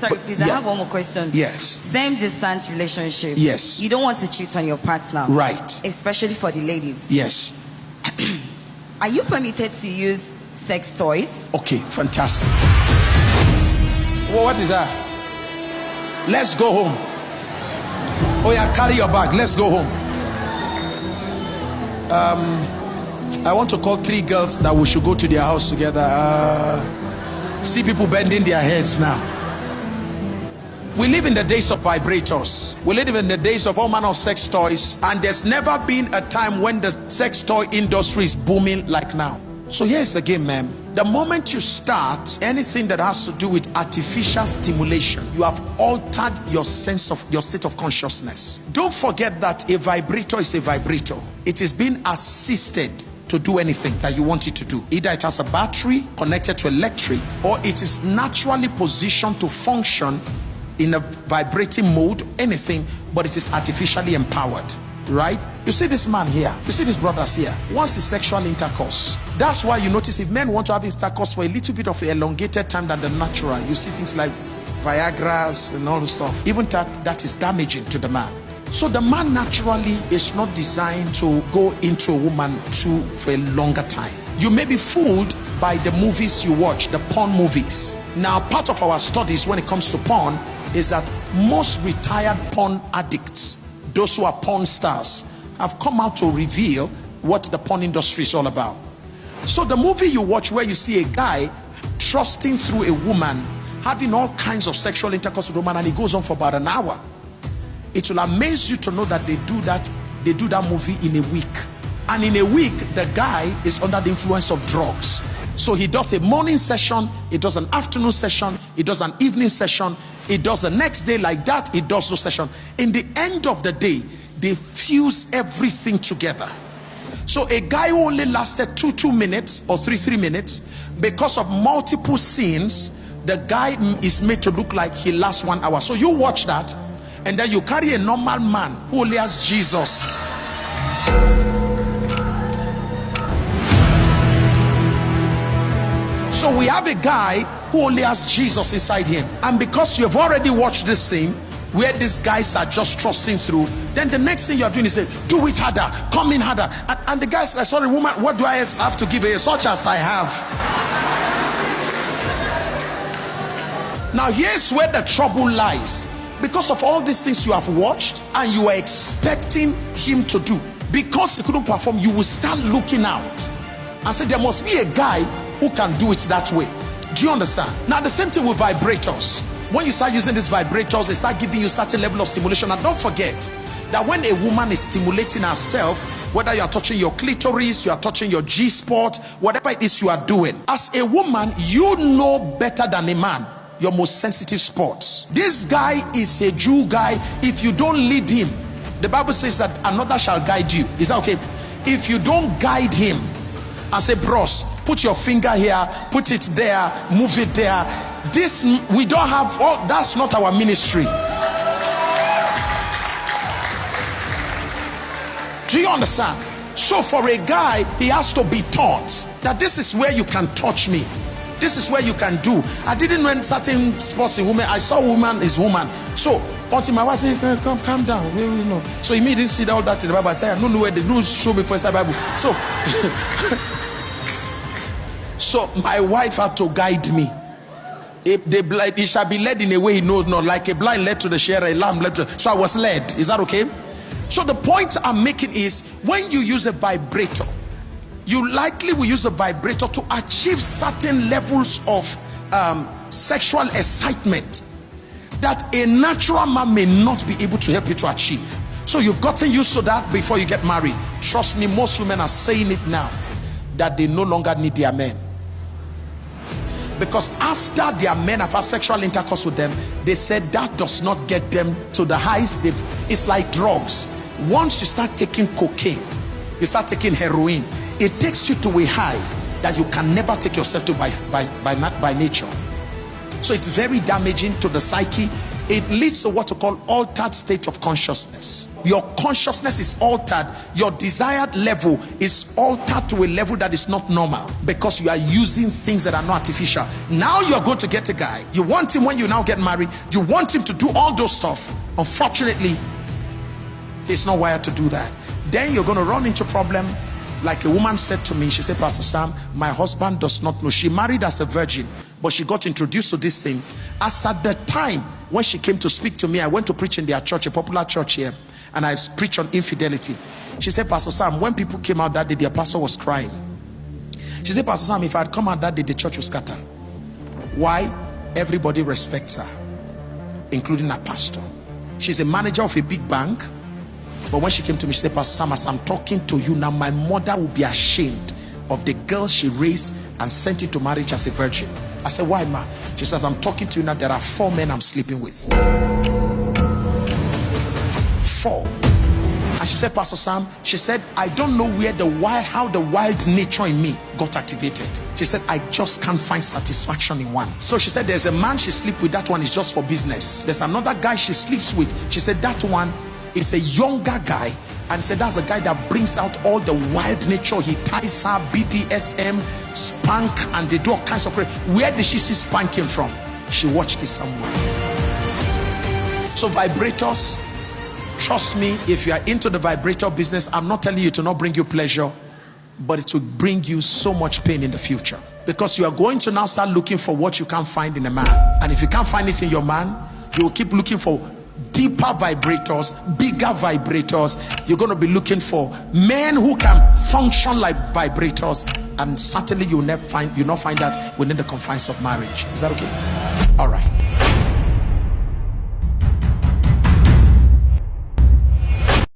Sorry, please, I have one more question. Yes. Same distance relationship. Yes. You don't want to cheat on your partner. Right. Especially for the ladies. Yes. Are you permitted to use sex toys? Okay, fantastic. Well, what is that? Let's go home. Oh yeah, carry your bag. Let's go home. I want to call 3 girls that we should go to their house together. See people bending their heads now. We live in the days of vibrators. We live in the days of all manner of sex toys, and there's never been a time when the sex toy industry is booming like now. So here's the game, man. The moment you start anything that has to do with artificial stimulation, you have altered your sense of your state of consciousness. Don't forget that a vibrator is a vibrator. It is being assisted to do anything that you want it to do. Either it has a battery connected to electric, or it is naturally positioned to function in a vibrating mode, anything, but it is artificially empowered, right? You see this man here, you see these brothers here, once is sexual intercourse. That's why you notice if men want to have intercourse for a little bit of an elongated time than the natural, you see things like Viagra's and all the stuff. Even that is damaging to the man. So the man naturally is not designed to go into a woman for a longer time. You may be fooled by the movies you watch, the porn movies. Now, part of our studies when it comes to porn is that most retired porn addicts, those who are porn stars, have come out to reveal what the porn industry is all about. So the movie you watch where you see a guy trusting through a woman, having all kinds of sexual intercourse with a woman, and it goes on for about an hour. It will amaze you to know that they do that movie in a week. And in a week, the guy is under the influence of drugs. So he does a morning session, he does an afternoon session, he does an evening session, he does the next day like that, he does no session. In the end of the day, they fuse everything together. So a guy who only lasted 2 minutes or 3 minutes, because of multiple scenes, the guy is made to look like he lasts 1 hour. So you watch that, and then you carry a normal man who only has Jesus. So we have a guy who only has Jesus inside him, and because you've already watched this scene where these guys are just trusting through, then the next thing you're doing is say, do it harder, come in harder, and the guy's like, sorry woman, what do I have to give you? Such as I have. Now here's where the trouble lies. Because of all these things you have watched and you are expecting him to do, because he couldn't perform, you will start looking out and say there must be a guy who can do it that way. Do you understand? Now the same thing with vibrators. When you start using these vibrators, they start giving you a certain level of stimulation. And don't forget that when a woman is stimulating herself, whether you are touching your clitoris, you are touching your G-spot, whatever it is you are doing, as a woman, you know better than a man your most sensitive spots. This guy is a Jew guy. If you don't lead him, the Bible says that another shall guide you. Is that okay? If you don't guide him and say, bros, put your finger here, put it there, move it there, this we don't have, all that's not our ministry. Do you understand? So for a guy, he has to be taught that this is where you can touch me, this is where you can do. I didn't know certain spots in women. I saw woman is woman. So until my wife said, calm down. We know. So he didn't see all that in the Bible. I said, I don't know where they don't show me for the Bible. So so my wife had to guide me. If the blind, he shall be led in a way he knows not, like a blind led to the shearer, a lamb led to. So I was led. Is that okay? So the point I'm making is, when you use a vibrator, you likely will use a vibrator to achieve certain levels of sexual excitement that a natural man may not be able to help you to achieve. So you've gotten used to that before you get married. Trust me, most women are saying it now, that they no longer need their men. Because after their men have had sexual intercourse with them, they said that does not get them to the highs. It's like drugs. Once you start taking cocaine, you start taking heroin, it takes you to a high that you can never take yourself to by nature. So it's very damaging to the psyche. It leads to what we call altered state of consciousness. Your consciousness is altered. Your desired level is altered to a level that is not normal, because you are using things that are not artificial. Now you're going to get a guy. You want him, when you now get married, you want him to do all those stuff. Unfortunately, he's not wired to do that. Then you're going to run into problem. Like a woman said to me, she said, Pastor Sam, my husband does not know. She married as a virgin, but she got introduced to this thing. As at the time when she came to speak to me, I went to preach in their church, a popular church here, and I preached on infidelity. She said, Pastor Sam, when people came out that day, their pastor was crying. She said, Pastor Sam, if I had come out that day, the church would scatter. Why? Everybody respects her, including her pastor. She's a manager of a big bank. But when she came to me, she said, Pastor Sam, as I'm talking to you now, my mother will be ashamed of the girl she raised and sent into marriage as a virgin. I said, why, ma? She says, I'm talking to you now, there are 4 men I'm sleeping with. 4. And she said, Pastor Sam, she said, I don't know where how the wild nature in me got activated. She said, I just can't find satisfaction in one. So she said, there's a man she sleeps with, that one is just for business. There's another guy she sleeps with. She said, that one is a younger guy, and said that's a guy that brings out all the wild nature. He ties her, BDSM, spank, and they do all kinds of. Where did she see spanking from? She watched it somewhere. So vibrators, trust me, if you are into the vibrator business, I'm not telling you to not bring you pleasure, but it will bring you so much pain in the future, because you are going to now start looking for what you can't find in a man. And if you can't find it in your man, you will keep looking for deeper vibrators, bigger vibrators. You're going to be looking for men who can function like vibrators, and certainly you'll not find that within the confines of marriage. Is that okay? All right.